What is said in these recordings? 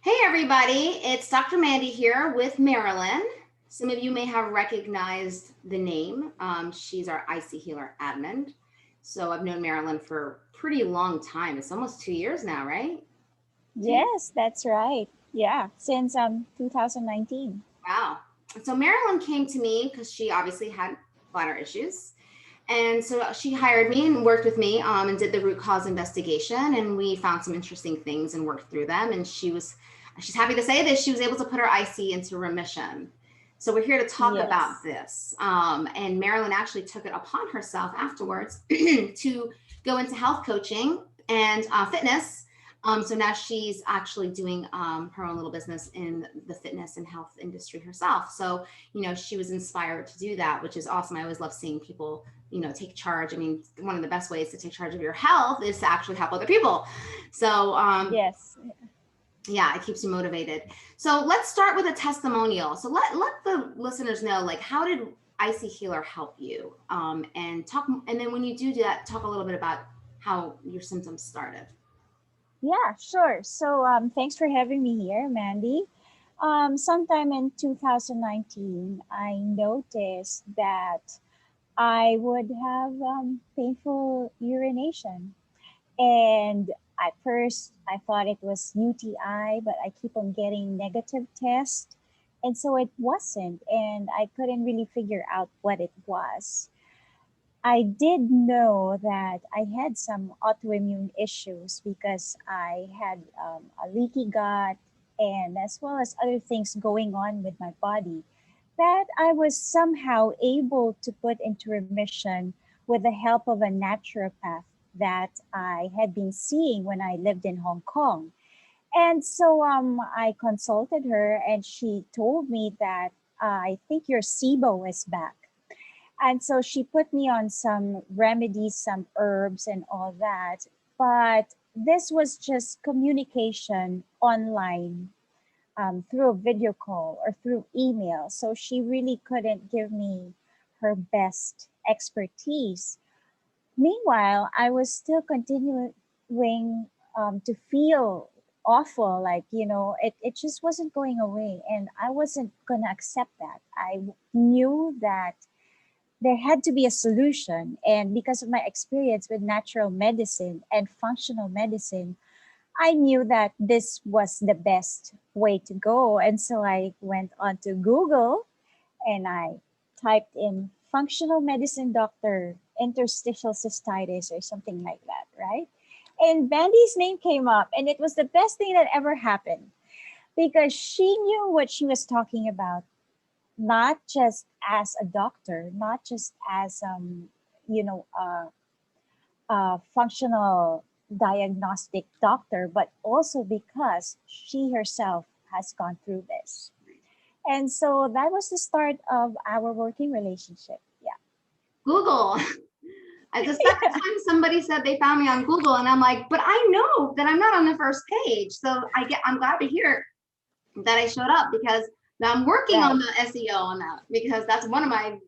Hey everybody, it's Dr. Mandy here with Marilyn. Some of you may have recognized the name. She's our IC Healer admin. So I've known Marilyn for a pretty long time. It's almost 2 years now, right? Yes, that's right. Yeah, since 2019. Wow. So Marilyn came to me because she obviously had bladder issues. And so she hired me and worked with me and did the root cause investigation. And we found some interesting things and worked through them. And she's happy to say that she was able to put her IC into remission. So we're here to talk about Yes. this. And Marilyn actually took it upon herself afterwards to go into health coaching and fitness. So now she's actually doing her own little business in the fitness and health industry herself. So, she was inspired to do that, which is awesome. I always love seeing people, take charge. I mean, one of the best ways to take charge of your health is to actually help other people. So, Yes. yeah, it keeps you motivated. So let's start with a testimonial. So let the listeners know, like, how did IC Healer help you? And then when you do that, talk a little bit about how your symptoms started. Yeah, sure. So thanks for having me here, Mandy. Sometime in 2019, I noticed that I would have painful urination. And at first, I thought it was UTI, but I keep on getting negative tests. And so it wasn't. And I couldn't really figure out what it was. I did know that I had some autoimmune issues because I had a leaky gut and as well as other things going on with my body that I was somehow able to put into remission with the help of a naturopath that I had been seeing when I lived in Hong Kong. And so I consulted her and she told me that I think your SIBO is back. And so she put me on some remedies, some herbs, and all that. But this was just communication online through a video call or through email. So she really couldn't give me her best expertise. Meanwhile, I was still continuing to feel awful. Like, it just wasn't going away. And I wasn't going to accept that. I knew that there had to be a solution. And because of my experience with natural medicine and functional medicine, I knew that this was the best way to go. And so I went on to Google and I typed in functional medicine doctor, interstitial cystitis, or something like that, right? And Bandy's name came up, and it was the best thing that ever happened because she knew what she was talking about, not just as a doctor, not just as you know, a functional diagnostic doctor, but also because she herself has gone through this. And so that was the start of our working relationship. Yeah. Google. The second time somebody said they found me on Google, and I'm like, but I know that I'm not on the first page. So I'm glad to hear that I showed up because now I'm working on the SEO on that because that's one of my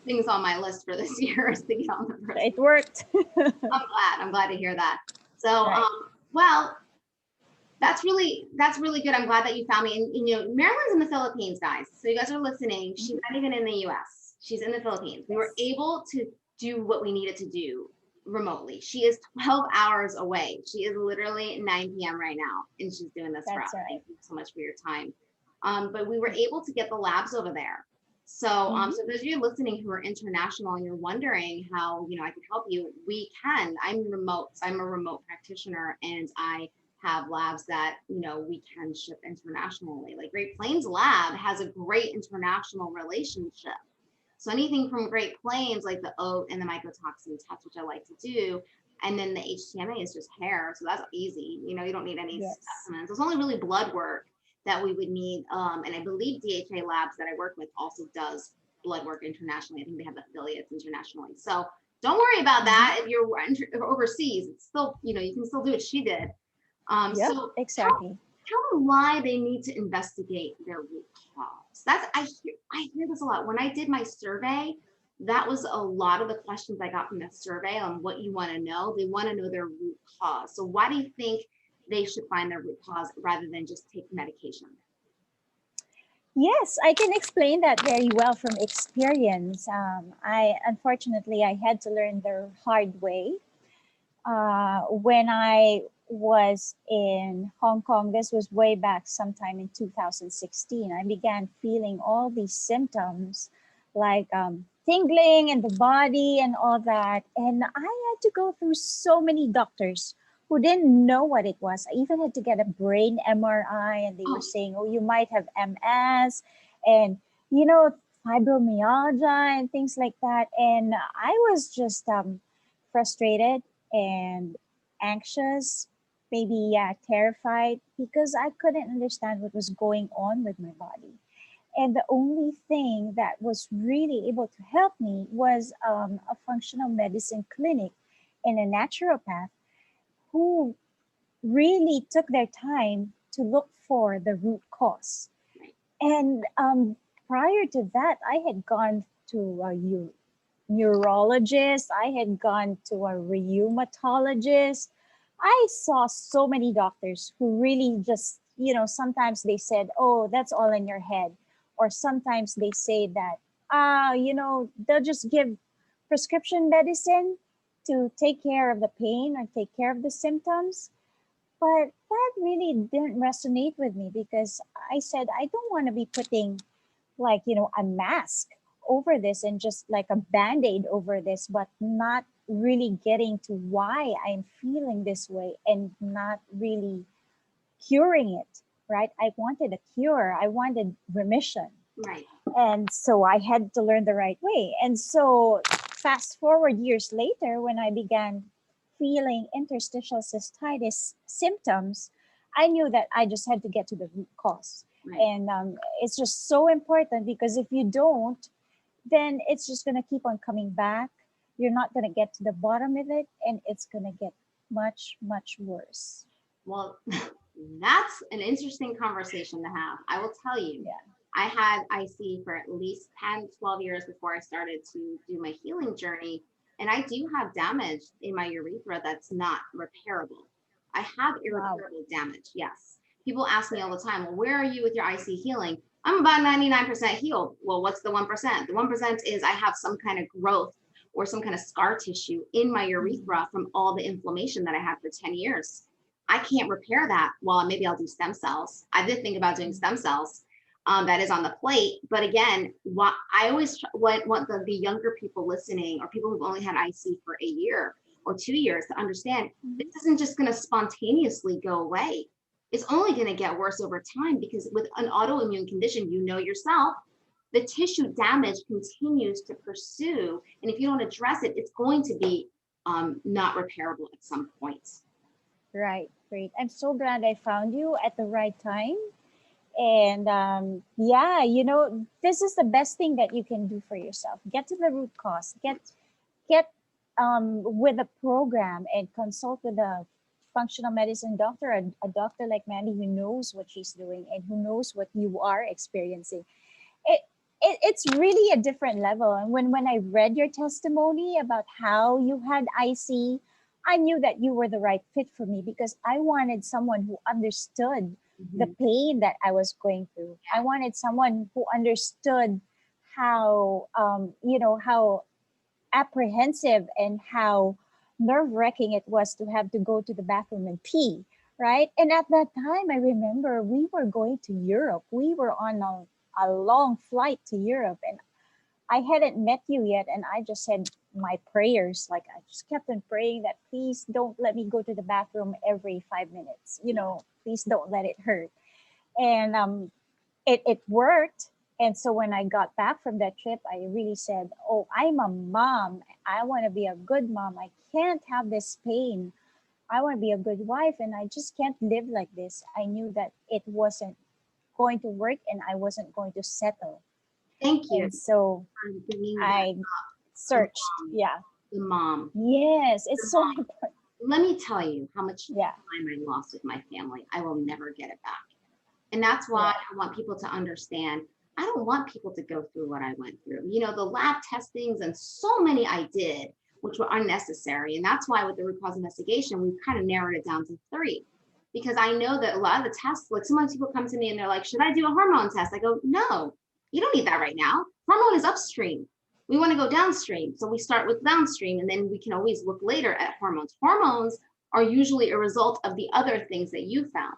things on my list for this year is to get on the first. It worked. I'm glad to hear that. So, Right. well, that's really good. I'm glad that you found me. And Marilyn's in the Philippines, guys. So you guys are listening. She's not even in the US. She's in the Philippines. We were able to do what we needed to do remotely. She is 12 hours away. She is literally 9 p.m. right now, and she's doing this for us. Right. Thank you so much for your time. But we were able to get the labs over there. So, so those of you listening who are international and you're wondering how, I can help you, we can. I'm remote. I'm a remote practitioner, and I have labs that, we can ship internationally. Like Great Plains Lab has a great international relationship. So anything from Great Plains, like the oat and the mycotoxin test, which I like to do, and then the HTMA is just hair. So that's easy. You don't need any specimens. It's only really blood work that we would need. And I believe DHA Labs that I work with also does blood work internationally. I think they have affiliates internationally. So don't worry about that. If you're overseas, it's still, you can still do what she did. So exactly. Tell them why they need to investigate their root cause. I hear this a lot. When I did my survey, that was a lot of the questions I got from the survey on what you want to know. They want to know their root cause. So why do you think they should find their root cause rather than just take medication? Yes, I can explain that very well from experience. I unfortunately I had to learn the hard way. When I was in Hong Kong, this was way back sometime in 2016. I began feeling all these symptoms like tingling in the body and all that. And I had to go through so many doctors who didn't know what it was. I even had to get a brain MRI, and they were saying, oh, you might have MS and, you know, fibromyalgia and things like that. And I was just frustrated and anxious, maybe terrified, because I couldn't understand what was going on with my body. And the only thing that was really able to help me was a functional medicine clinic and a naturopath who really took their time to look for the root cause. And prior to that, I had gone to a neurologist, I had gone to a rheumatologist. I saw so many doctors who really just, you know, sometimes they said, oh, that's all in your head. Or sometimes they say that, you know, they'll just give prescription medicine to take care of the pain or take care of the symptoms. But that really didn't resonate with me because I said, I don't want to be putting like, you know, a mask over this and just like a band-aid over this, but not really getting to why I'm feeling this way and not really curing it, right? I wanted a cure, I wanted remission. Right. And so I had to learn the right way. And so fast forward years later, when I began feeling interstitial cystitis symptoms, I knew that I just had to get to the root cause. Right. And it's just so important because if you don't, then it's just going to keep on coming back. You're not going to get to the bottom of it, and it's going to get much, much worse. Well, that's an interesting conversation to have. I will tell you, I had IC for at least 10, 12 years before I started to do my healing journey. And I do have damage in my urethra that's not repairable. I have irreparable damage, yes. People ask me all the time, well, where are you with your IC healing? I'm about 99% healed. Well, what's the 1%? The 1% is I have some kind of growth or some kind of scar tissue in my urethra from all the inflammation that I had for 10 years. I can't repair that. Well, maybe I'll do stem cells. I did think about doing stem cells. That is on the plate. But again, what I always want the younger people listening or people who've only had IC for a year or 2 years to understand this isn't just going to spontaneously go away. It's only going to get worse over time because with an autoimmune condition, you know yourself, the tissue damage continues to pursue. And if you don't address it, it's going to be not repairable at some point. Right, great. I'm so glad I found you at the right time. And yeah, you know, this is the best thing that you can do for yourself. Get to the root cause. Get with a program and consult with a functional medicine doctor, a doctor like Mandy who knows what she's doing and who knows what you are experiencing. It's really a different level. And when I read your testimony about how you had IC, I knew that you were the right fit for me because I wanted someone who understood the pain that I was going through. I wanted someone who understood how, you know, how apprehensive and how nerve-wracking it was to have to go to the bathroom and pee, right? And at that time, I remember we were going to Europe. We were on a long flight to Europe, and I hadn't met you yet, and I just said my prayers. Like I just kept on praying that please don't let me go to the bathroom every 5 minutes. You know, please don't let it hurt. And it worked. And so when I got back from that trip, I really said, oh, I'm a mom. I want to be a good mom. I can't have this pain. I want to be a good wife, and I just can't live like this. I knew that it wasn't going to work, and I wasn't going to settle. Thank you. And so I searched. The mom. Yes, it's so important. Let me tell you how much time I lost with my family. I will never get it back. And that's why I want people to understand, I don't want people to go through what I went through. You know, the lab testings and so many I did, which were unnecessary. And that's why with the root cause investigation, we've kind of narrowed it down to 3. because I know that a lot of the tests, like sometimes people come to me and they're like, should I do a hormone test? I go, no, you don't need that right now. Hormone is upstream. We want to go downstream. So we start with downstream, and then we can always look later at hormones. Hormones are usually a result of the other things that you found.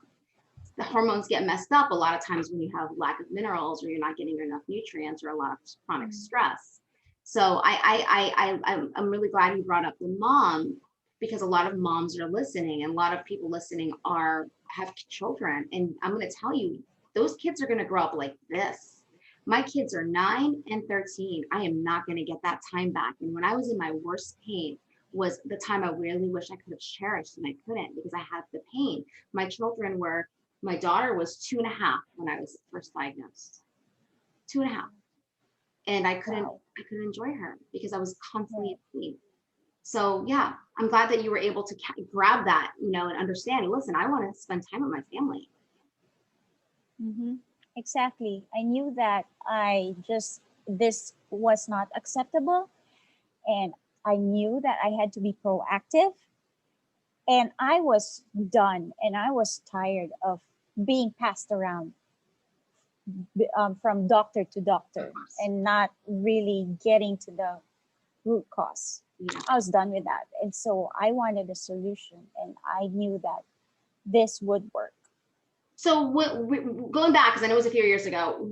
The hormones get messed up a lot of times when you have lack of minerals, or you're not getting enough nutrients, or a lot of chronic stress. So I'm really glad you brought up the mom, because a lot of moms are listening, and a lot of people listening have children. And I'm going to tell you, those kids are going to grow up like this. My kids are 9 and 13. I am not going to get that time back. And when I was in my worst pain was the time I really wish I could have cherished, and I couldn't because I had the pain. My daughter was 2.5 when I was first diagnosed. 2.5. And I couldn't enjoy her because I was constantly in pain. So yeah, I'm glad that you were able to grab that, and understand, listen, I want to spend time with my family. Mm-hmm. Exactly. I knew that this was not acceptable, and I knew that I had to be proactive, and I was done, and I was tired of being passed around from doctor to doctor and not really getting to the root cause. Yeah. I was done with that. And so I wanted a solution, and I knew that this would work. So going back, because I know it was a few years ago,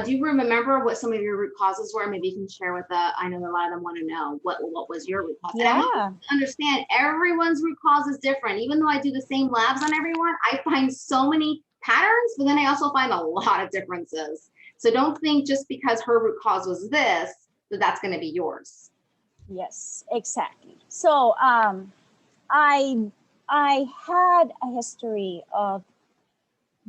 do you remember what some of your root causes were? Maybe you can share with I know a lot of them want to know what was your root cause. Yeah. And I want to understand everyone's root cause is different. Even though I do the same labs on everyone, I find so many patterns, but then I also find a lot of differences. So don't think just because her root cause was this, that's going to be yours. Yes, exactly. So I had a history of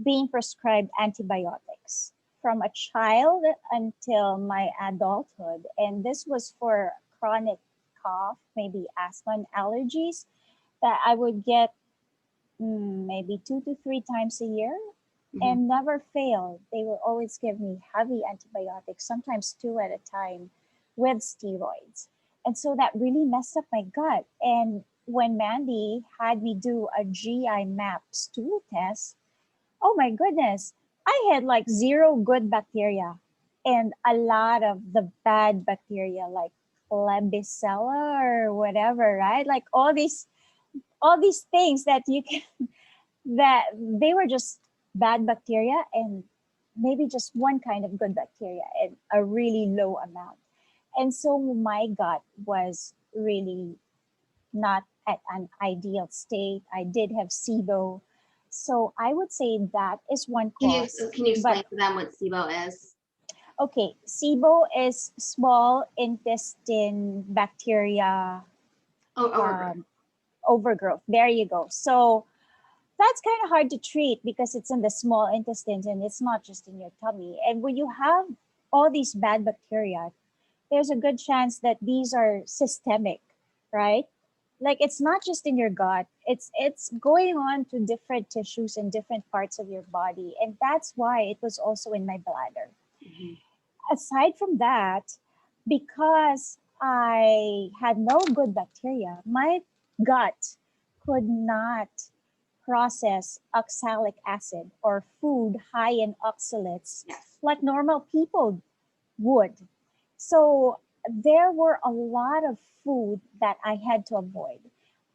being prescribed antibiotics from a child until my adulthood. And this was for chronic cough, maybe asthma and allergies that I would get maybe 2 to 3 times a year, and never failed. They will always give me heavy antibiotics, sometimes 2 at a time with steroids. And so that really messed up my gut. And when Mandy had me do a GI map stool test, oh my goodness, I had like 0 good bacteria and a lot of the bad bacteria like Klebsiella or whatever, right? Like all these things that you can that they were just bad bacteria, and maybe just one kind of good bacteria and a really low amount. And so my gut was really not at an ideal state. I did have SIBO. So I would say that is one cause. Can you explain to them what SIBO is? Okay, SIBO is small intestine bacteria overgrowth. There you go. So that's kind of hard to treat because it's in the small intestines and it's not just in your tummy. And when you have all these bad bacteria, there's a good chance that these are systemic, right? Like it's not just in your gut, it's going on to different tissues and different parts of your body. And that's why it was also in my bladder. Aside from that, because I had no good bacteria, my gut could not process oxalic acid or food high in oxalates like normal people would. So there were a lot of food that I had to avoid.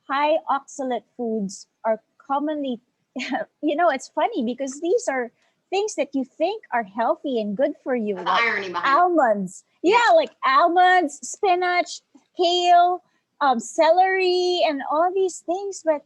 High oxalate foods are commonly, it's funny because these are things that you think are healthy and good for you. The like irony behind almonds. Yeah, like almonds, spinach, kale, celery, and all these things. But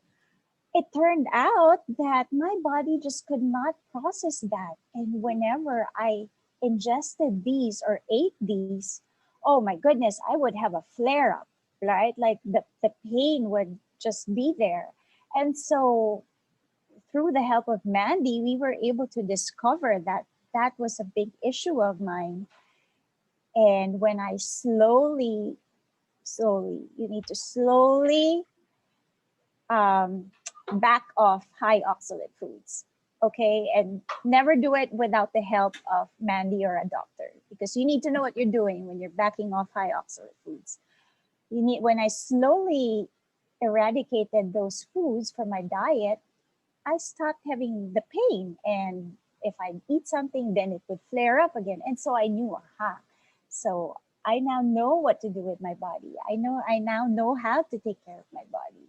it turned out that my body just could not process that. And whenever I ingested these or ate these, oh my goodness, I would have a flare up, right? Like the pain would just be there. And so through the help of Mandy, we were able to discover that that was a big issue of mine. And when I slowly, you need to slowly back off high oxalate foods, okay? And never do it without the help of Mandy or a doctor, because you need to know what you're doing when you're backing off high oxalate foods. When I slowly eradicated those foods from my diet, I stopped having the pain. And if I eat something, then it would flare up again. And so I knew, aha. So I now know what to do with my body. I now know how to take care of my body.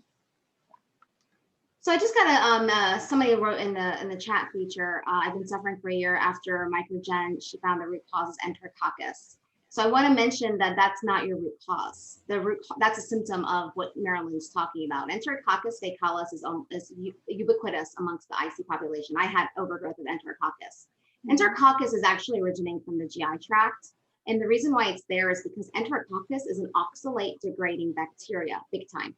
So I just got somebody wrote in the chat feature, I've been suffering for a year after microgen. She found the root cause is enterococcus. So I want to mention that that's not your root cause. That's a symptom of what Marilen's talking about. Enterococcus faecalis is ubiquitous amongst the IC population. I had overgrowth of enterococcus. Enterococcus is actually originating from the GI tract. And the reason why it's there is because enterococcus is an oxalate degrading bacteria, big time,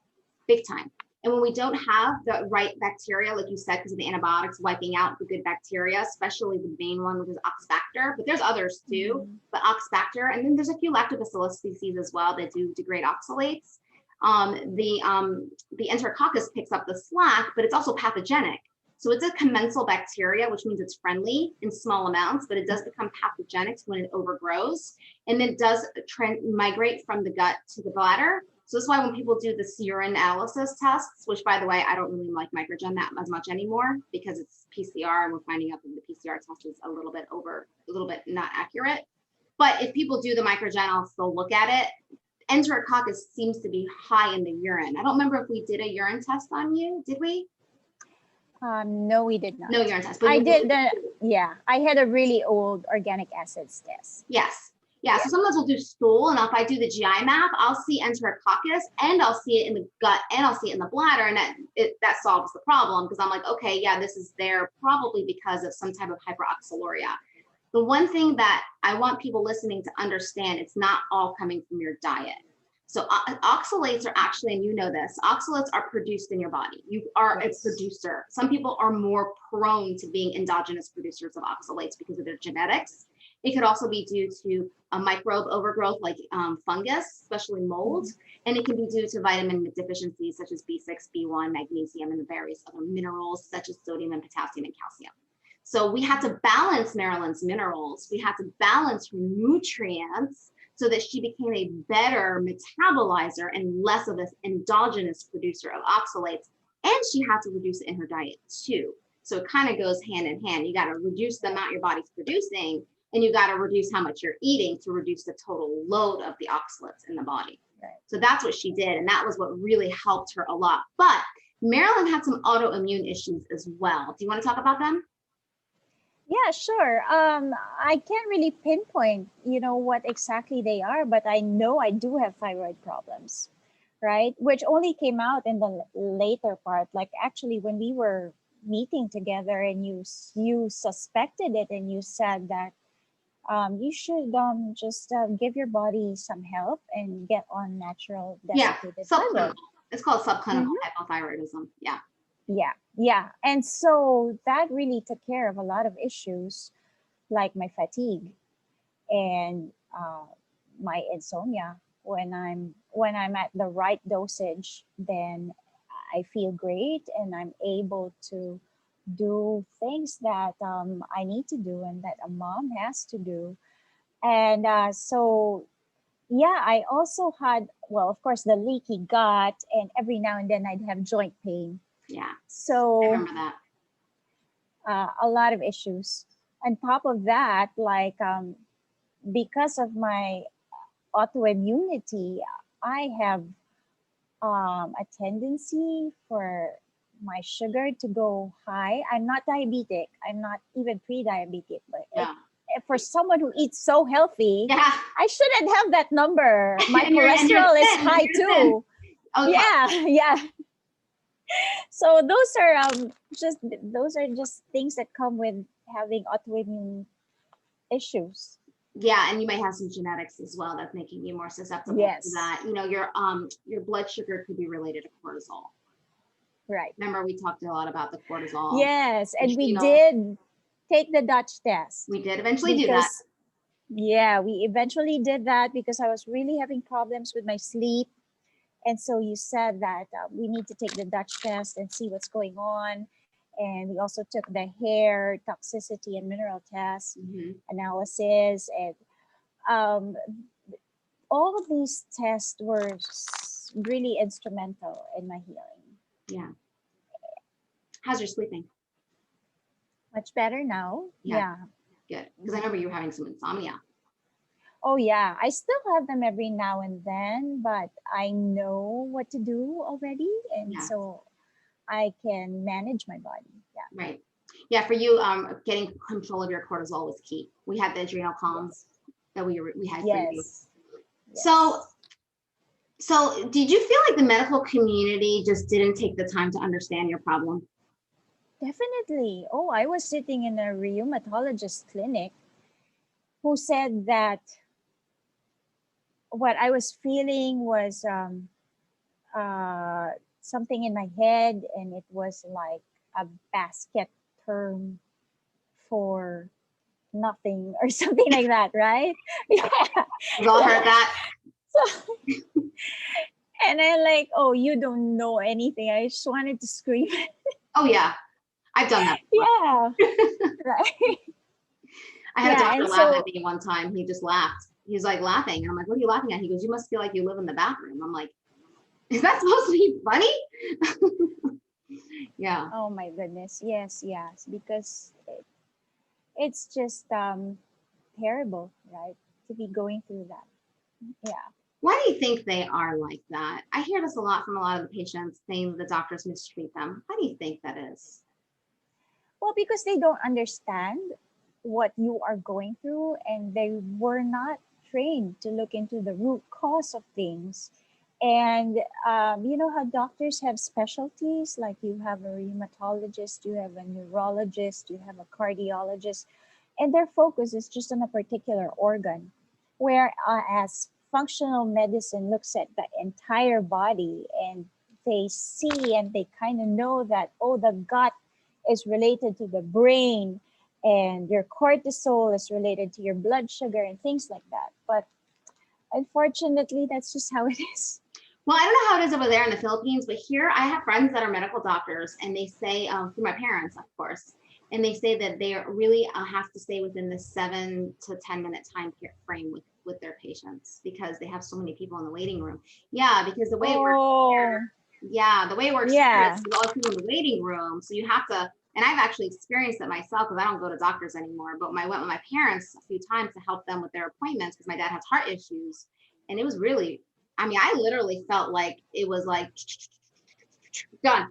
big time. And when we don't have the right bacteria, like you said, because of the antibiotics wiping out the good bacteria, especially the main one, which is Oxbacter, but there's others too, but Oxbacter, and then there's a few lactobacillus species as well that do degrade oxalates. The Enterococcus picks up the slack, but it's also pathogenic. So it's a commensal bacteria, which means it's friendly in small amounts, but it does become pathogenic when it overgrows, and then it does migrate from the gut to the bladder. So that's why when people do the urine analysis tests, which by the way, I don't really like microgen that as much anymore because it's PCR and we're finding out that the PCR test is a little bit not accurate. But if people do the microgen, I'll still look at it. Enterococcus seems to be high in the urine. I don't remember if we did a urine test on you, did we? No, we did not. No urine test. But I did I had a really old organic acids test. Yes. Yeah, so sometimes we'll do stool, and if I do the GI map, I'll see enterococcus, and I'll see it in the gut, and I'll see it in the bladder, and that solves the problem, because I'm like, okay, yeah, this is there probably because of some type of hyperoxaluria. The one thing that I want people listening to understand, it's not all coming from your diet. So oxalates are actually, and you know this, oxalates are produced in your body. You are a producer. Some people are more prone to being endogenous producers of oxalates because of their genetics. It could also be due to a microbe overgrowth like fungus, especially mold, and it can be due to vitamin deficiencies such as B6, B1, magnesium, and various other minerals such as sodium and potassium and calcium. So we had to balance Marilen's minerals. We had to balance her nutrients so that she became a better metabolizer and less of an endogenous producer of oxalates. And she had to reduce it in her diet too. So it kind of goes hand in hand. You got to reduce the amount your body's producing, and you got to reduce how much you're eating to reduce the total load of the oxalates in the body. Right. So that's what she did. And that was what really helped her a lot. But Marilen had some autoimmune issues as well. Do you want to talk about them? Yeah, sure. I can't really pinpoint, what exactly they are, but I know I do have thyroid problems, right? Which only came out in the later part. Like actually when we were meeting together and you suspected it and you said that you should just give your body some help and get on natural desiccated thyroid. It's called subclinical hypothyroidism. Yeah. And so that really took care of a lot of issues like my fatigue and my insomnia. When I'm at the right dosage, then I feel great and I'm able to do things that I need to do and that a mom has to do. And I also had, well, of course, the leaky gut, and every now and then I'd have joint pain. Yeah. So I remember that. A lot of issues. On top of that, like because of my autoimmunity, I have a tendency for my sugar to go high. I'm not diabetic. I'm not even pre-diabetic, but for someone who eats so healthy, I shouldn't have that number. My cholesterol is high too. Okay. Yeah. So those are just things that come with having autoimmune issues. Yeah, and you may have some genetics as well that's making you more susceptible to that. Your blood sugar could be related to cortisol. Right. Remember, we talked a lot about the cortisol. Yes, and we did take the Dutch test. We did eventually do that. Yeah, we eventually did that because I was really having problems with my sleep. And so you said that we need to take the Dutch test and see what's going on. And we also took the hair toxicity and mineral test analysis. And all of these tests were really instrumental in my healing. Yeah. How's your sleeping? Much better now. Yeah. Good. Because I remember you were having some insomnia. Oh yeah, I still have them every now and then, but I know what to do already, and Yeah. so I can manage my body. Yeah. Right. Yeah. For you, getting control of your cortisol was key. We had the adrenal calms that we had for you. Yes. So did you feel like the medical community just didn't take the time to understand your problem? Definitely. Oh, I was sitting in a rheumatologist clinic who said that what I was feeling was uh, something in my head, and it was like a basket term for nothing or something like that, right? Yeah. We've all heard that. So, and I like, oh, you don't know anything. I just wanted to scream. Oh yeah, I've done that before. Yeah, right. I had a Yeah, doctor and laugh so at me one time. He just laughed. He was like laughing. And I'm like, what are you laughing at? He goes, you must feel like you live in the bathroom. I'm like, is that supposed to be funny? Yeah. oh my goodness, yes, yes, because it's just terrible, right? To be going through that. Yeah. Why do you think they are like that? I hear this a lot from a lot of the patients saying the doctors mistreat them. Why do you think that is? Well, because they don't understand what you are going through, and they were not trained to look into the root cause of things. And you know how doctors have specialties, like you have a rheumatologist, you have a neurologist, you have a cardiologist, and their focus is just on a particular organ. Whereas functional medicine looks at the entire body, and they see and they kind of know that, oh, the gut is related to the brain, and your cortisol is related to your blood sugar and things like that. But unfortunately, that's just how it is. Well, I don't know how it is over there in the Philippines, but here I have friends that are medical doctors, and they say, through my parents, of course, and they say that they really have to stay within the 7 to 10 minute time frame with their patients because they have so many people in the waiting room. Yeah, because the way it works here, the way it works here Yeah. is there's all people in the waiting room, so you have to. And I've actually experienced it myself because I don't go to doctors anymore. But I went with my parents a few times to help them with their appointments because my dad has heart issues, and it was really. I mean, I literally felt like it was like done.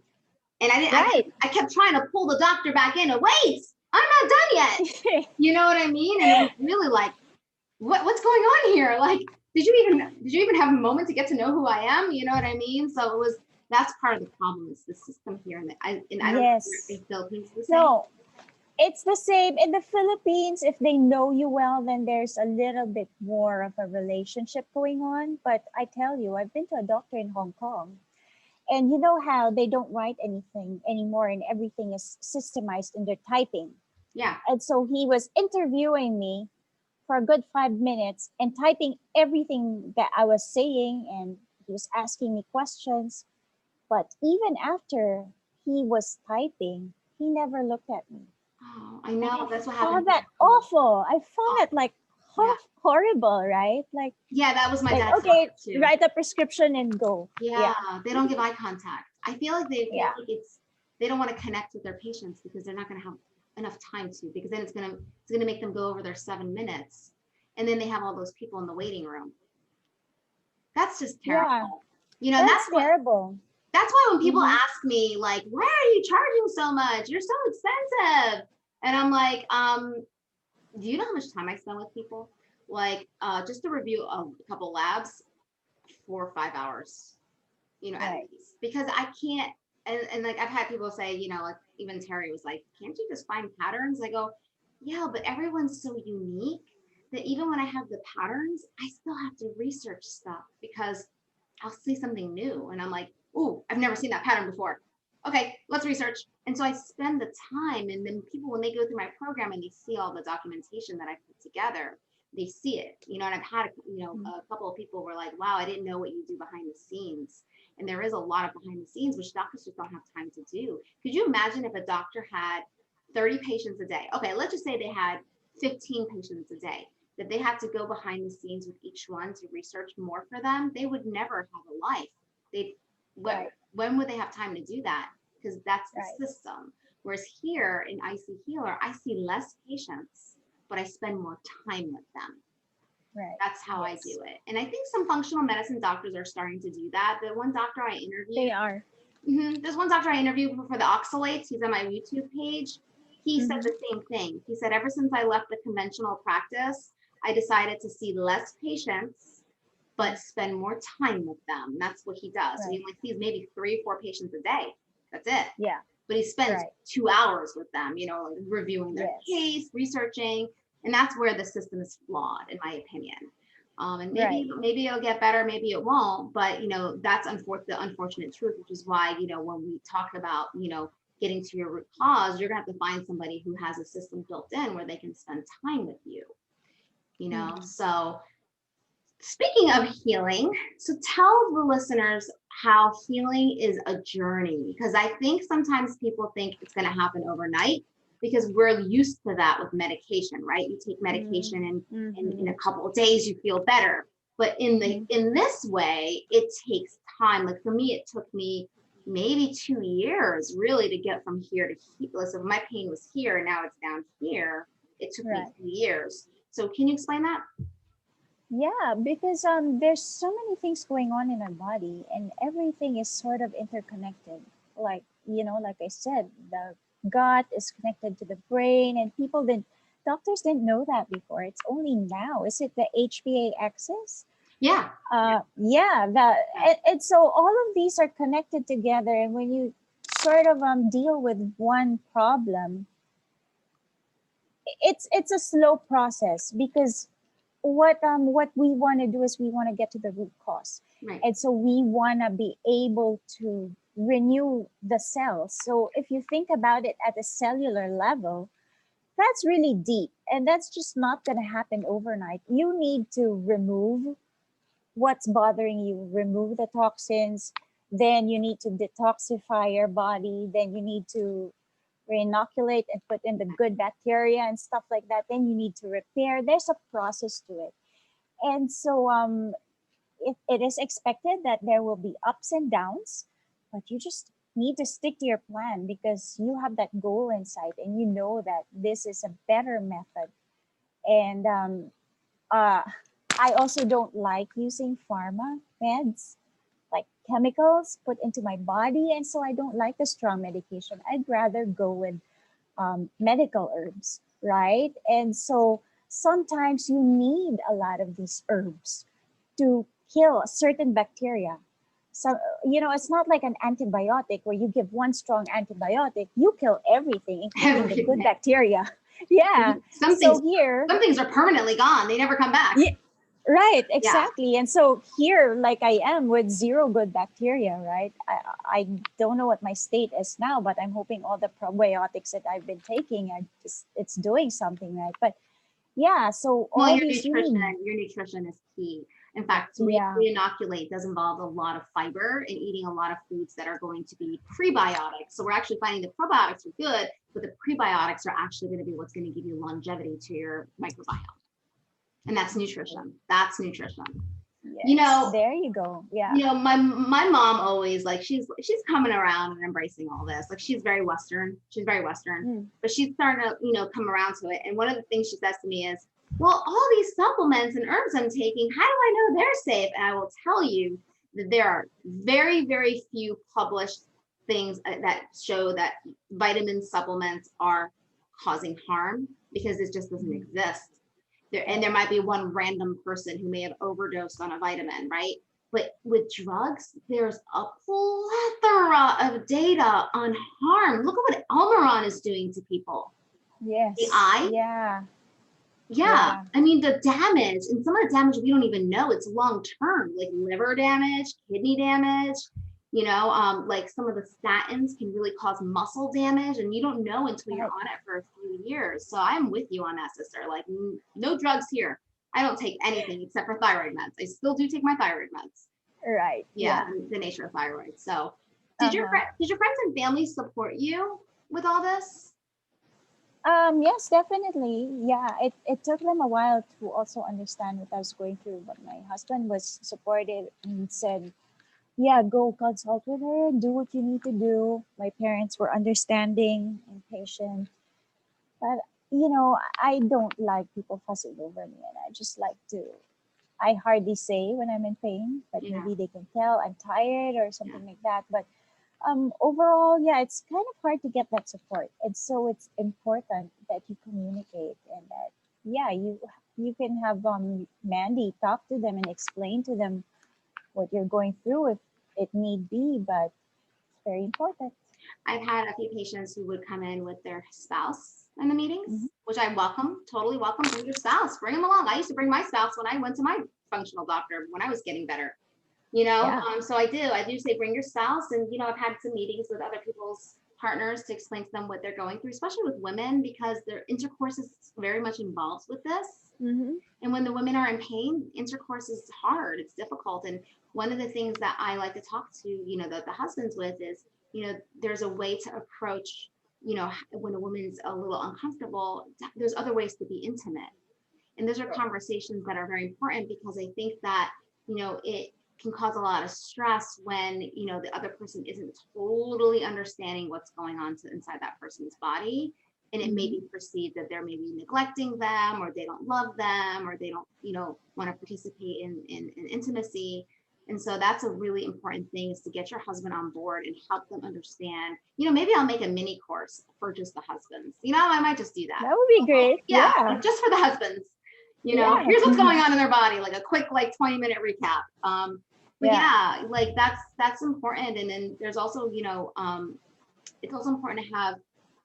And I kept trying to pull the doctor back in and wait, I'm not done yet. You know what I mean? And it was really like, what's going on here? Like, did you even have a moment to get to know who I am? You know what I mean? So that's part of the problem is the system here. And I don't know if the Philippines is the same. No, it's the same in the Philippines. If they know you well, then there's a little bit more of a relationship going on. But I tell you, I've been to a doctor in Hong Kong, and you know how they don't write anything anymore, and everything is systemized in their typing. Yeah. And so he was interviewing me for a good 5 minutes and typing everything that I was saying, and he was asking me questions. But even after he was typing, he never looked at me. Oh, I know. That's what I happened. found that awful. I found it like horrible, right? Like, yeah, that was my dad's okay, too. write a prescription and go. Yeah, they don't give eye contact. I feel like they feel like they don't want to connect with their patients because they're not going to have enough time to, because then it's gonna make them go over their 7 minutes, and then they have all those people in the waiting room. That's just terrible. Yeah, you know, that's terrible. That's why when people ask me like, why are you charging so much? You're so expensive. And I'm like, do you know how much time I spend with people? Like, just to review a couple labs, 4 or 5 hours, you know, at least, because I can't. And like, I've had people say, you know, like even Terry was like, can't you just find patterns? I go, yeah, but everyone's so unique that even when I have the patterns, I still have to research stuff because I'll see something new. And I'm like, ooh, I've never seen that pattern before. Okay, let's research. And so I spend the time, and then people, when they go through my program and they see all the documentation that I put together, they see it, you know, and I've had, a couple of people were like, wow, I didn't know what you do behind the scenes. And there is a lot of behind the scenes, which doctors just don't have time to do. Could you imagine if a doctor had 30 patients a day? Okay, let's just say they had 15 patients a day, that they had to go behind the scenes with each one to research more for them. They would never have a life. When would they have time to do that? because that's the Right. system. Whereas here in IC Healer, I see less patients, but I spend more time with them. Right. That's how I Yes. do it. And I think some functional medicine doctors are starting to do that. The one doctor I interviewed, They are. there's one doctor I interviewed for the oxalates. He's on my YouTube page. He said the same thing. He said, ever since I left the conventional practice, I decided to see less patients, but spend more time with them. That's what he does. Right. So he only sees maybe 3 or 4 patients a day. That's it. Yeah. But he spends Right. 2 hours with them, you know, like reviewing their Yes. case, researching. And that's where the system is flawed, in my opinion. And maybe Right. maybe it'll get better, maybe it won't. But you know, that's the unfortunate truth, which is why, you know, when we talk about, you know, getting to your root cause, you're gonna have to find somebody who has a system built in where they can spend time with you. You know, so speaking of healing, so tell the listeners how healing is a journey, because I think sometimes people think it's going to happen overnight because we're used to that with medication, right? You take medication and in a couple of days you feel better. But in this way, it takes time. Like for me, it took me maybe 2 years really to get from here to here. So my pain was here and now it's down here. It took me 2 years. So can you explain that? Yeah, because there's so many things going on in our body, and everything is sort of interconnected. Like, you know, like I said, the gut is connected to the brain, and doctors didn't know that before. It's only now. Is it the HPA axis? Yeah. And so all of these are connected together, and when you sort of deal with one problem, it's a slow process, because what we want to do is we want to get to the root cause. Right. And so we want to be able to renew the cells. So if you think about it at a cellular level, that's really deep, and that's just not going to happen overnight. You need to remove what's bothering you, remove the toxins, then you need to detoxify your body, then you need to reinoculate and put in the good bacteria and stuff like that. Then you need to repair. There's a process to it. And so it is expected that there will be ups and downs, but you just need to stick to your plan because you have that goal in sight and you know that this is a better method. And I also don't like using pharma meds, like chemicals put into my body. And so I don't like the strong medication. I'd rather go with medical herbs, right? And so sometimes you need a lot of these herbs to kill certain bacteria. So, you know, it's not like an antibiotic where you give one strong antibiotic, you kill everything, including the good bacteria. Yeah. Some things are permanently gone. They never come back. Yeah, right, exactly. And so here, like I am with zero good bacteria, right? I don't know what my state is now, but I'm hoping all the probiotics that I've been taking, it's doing something, right? But yeah, so all your these nutrition is key. In fact, to reinoculate does involve a lot of fiber and eating a lot of foods that are going to be prebiotics. So we're actually finding the probiotics are good, but the prebiotics are actually going to be what's going to give you longevity to your microbiome. And that's nutrition. That's nutrition. Yes, you know, there you go. Yeah. You know, my mom always like she's coming around and embracing all this. Like she's very Western. She's very Western, but she's starting to, you know, come around to it. And one of the things she says to me is, well, all these supplements and herbs I'm taking, how do I know they're safe? And I will tell you that there are very, very few published things that show that vitamin supplements are causing harm, because it just doesn't exist. And there might be one random person who may have overdosed on a vitamin, right? But with drugs, there's a plethora of data on harm. Look at what Almiron is doing to people. Yes. The eye. Yeah. I mean, the damage, and some of the damage we don't even know. It's long term, like liver damage, kidney damage. You know, like some of the statins can really cause muscle damage, and you don't know until you're on it for a few years. So I'm with you on that, sister. Like, no drugs here. I don't take anything except for thyroid meds. I still do take my thyroid meds. Right. Yeah. The nature of thyroid. So did your friends and family support you with all this? Yes, definitely. Yeah, it took them a while to also understand what I was going through, but my husband was supportive and said, yeah, go consult with her and do what you need to do. My parents were understanding and patient. But, I don't like people fussing over me. And I just like to, I hardly say when I'm in pain, but Yeah, maybe they can tell I'm tired or yeah. something like that. But overall, yeah, it's kind of hard to get that support. And so it's important that you communicate and that, yeah, you can have Mandy talk to them and explain to them what you're going through if it need be, but it's very important. I've had a few patients who would come in with their spouse in the Mhm. meetings, which I welcome, totally welcome. Bring your spouse, bring them along. I used to bring my spouse when I went to my functional doctor when I was getting better. Yeah. So I do say bring your spouse, and I've had some meetings with other people's partners to explain to them what they're going through, especially with women, because their intercourse is very much involved with this. Mm-hmm. And when the women are in pain, intercourse is hard, it's difficult. And one of the things that I like to talk to, the husbands with is, there's a way to approach, when a woman's a little uncomfortable, there's other ways to be intimate. And those are conversations that are very important, because I think that, it can cause a lot of stress when, the other person isn't totally understanding what's going on inside that person's body. And it may Mm-hmm. be perceived that they're maybe neglecting them, or they don't love them, or they don't, want to participate in intimacy. And so that's a really important thing, is to get your husband on board and help them understand. Maybe I'll make a mini course for just the husbands. I might just do that. That would be great. Yeah, Yeah. like just for the husbands. Yeah. Here's what's going on in their body, like a quick, like 20-minute recap. But Yeah. yeah, like that's important. And then there's also, it's also important to have.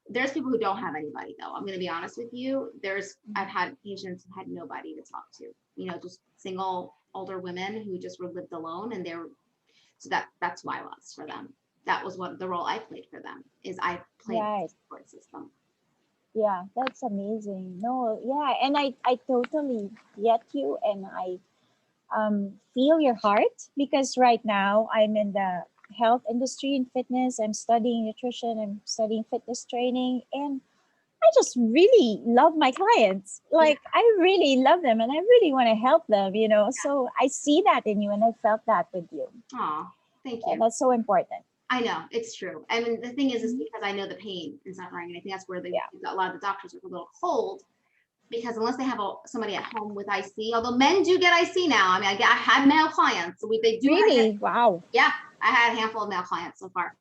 There's people who don't have anybody, though. I'm going to be honest with you. I've had patients who had nobody to talk to. Just single older women who just were lived alone, and so that's who I was for them. That was what the role I played for them, is I played Right. the support system. Yeah, that's amazing. No, yeah, and I totally get you, and I feel your heart because right now I'm in the health industry and fitness. I'm studying nutrition. I'm studying fitness training, and I just really love my clients. Yeah, Like I really love them, and I really want to help them. So I see that in you, and I felt that with you, oh, thank and you. that's so important. I know, it's true. I mean, the thing is Mhm. because I know the pain and suffering, and I think that's where Yeah. a lot of the doctors are a little cold, because unless they have somebody at home with IC, although men do get IC now. I mean, I had male clients, so they do get. Really? Wow. Yeah, I had a handful of male clients so far.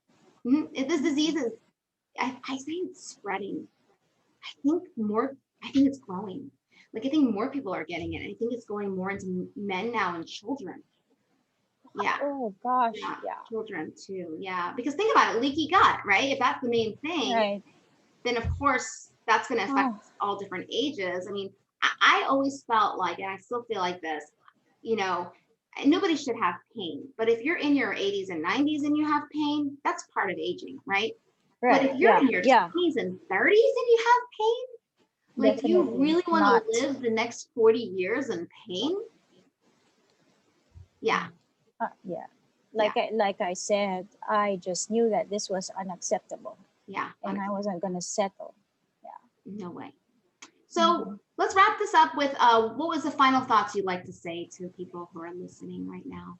This disease is, I say it's spreading. I think it's growing. Like, I think more people are getting it. I think it's going more into men now and children. Yeah. Oh gosh. Yeah, Yeah. children too. Yeah, because think about it, leaky gut, right? If that's the main thing, Right. then of course that's going to affect Oh. all different ages. I mean, I always felt like, and I still feel like this, you know, nobody should have pain. But if you're in your 80s and 90s and you have pain, that's part of aging, right? But Right. if you're Yeah. in your Yeah. 20s and 30s and you have pain, like, do you Definitely really want not. to live the next 40 years in pain? Yeah, Yeah. yeah, Like I said, I just knew that this was unacceptable, yeah. and I wasn't gonna settle. Yeah. No way. So Mhm. let's wrap this up with what was the final thoughts you'd like to say to people who are listening right now?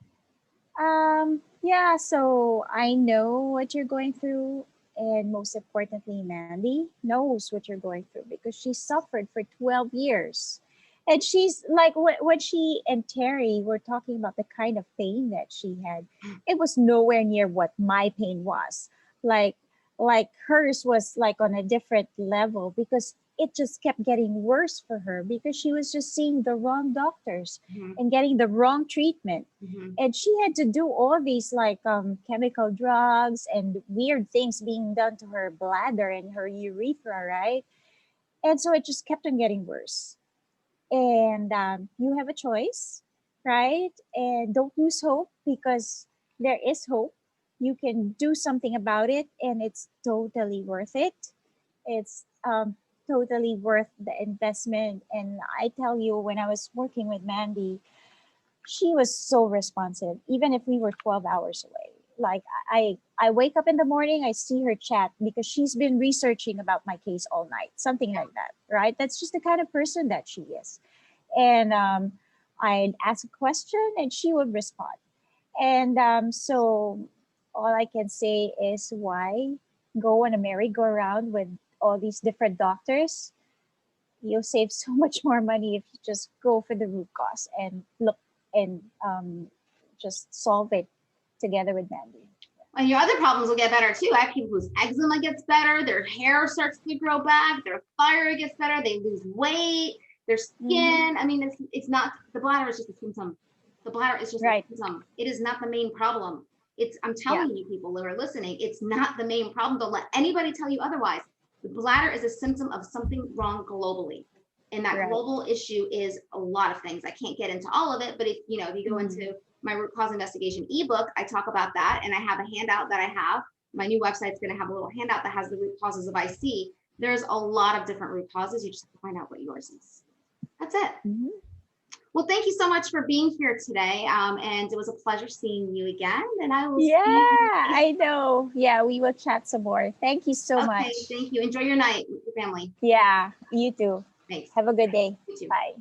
Yeah, so I know what you're going through, and most importantly, Mandy knows what you're going through because she suffered for 12 years. And she's like, when she and Terry were talking about the kind of pain that she had, it was nowhere near what my pain was. Like, like hers was like on a different level because it just kept getting worse for her because she was just seeing the wrong doctors Mm-hmm, and getting the wrong treatment, mm-hmm, and she had to do all these like chemical drugs and weird things being done to her bladder and her urethra, right? And so it just kept on getting worse. And you have a choice, right? And don't lose hope because there is hope. You can do something about it, and it's totally worth it. It's totally worth the investment. And I tell you, when I was working with Mandy, she was so responsive even if we were 12 hours away. Like I wake up in the morning, I see her chat because she's been researching about my case all night, something like that, right? That's just the kind of person that she is. And I'd ask a question and she would respond. And so all I can say is why go on a merry-go-round with all these different doctors? You'll save so much more money if you just go for the root cause and look and just solve it together with Mandy. And your other problems will get better too. I have people whose eczema gets better, their hair starts to grow back, their thyroid gets better, they lose weight, their skin. I mean, it's not, the bladder is just a symptom. The bladder is just a symptom. It is not the main problem. I'm telling you, people who are listening, it's not the main problem. Don't let anybody tell you otherwise. The bladder is a symptom of something wrong globally. And that global issue is a lot of things. I can't get into all of it, but if you go into my root cause investigation ebook, I talk about that. And I have a handout that I have. My new website's going to have a little handout that has the root causes of IC. There's a lot of different root causes. You just have to find out what yours is. That's it. Well, thank you so much for being here today. And it was a pleasure seeing you again. And I will. Yeah, I know. Yeah, we will chat some more. Thank you so much. Thank you. Enjoy your night with your family. Yeah, you too. Thanks. Have a good day. You too. Bye.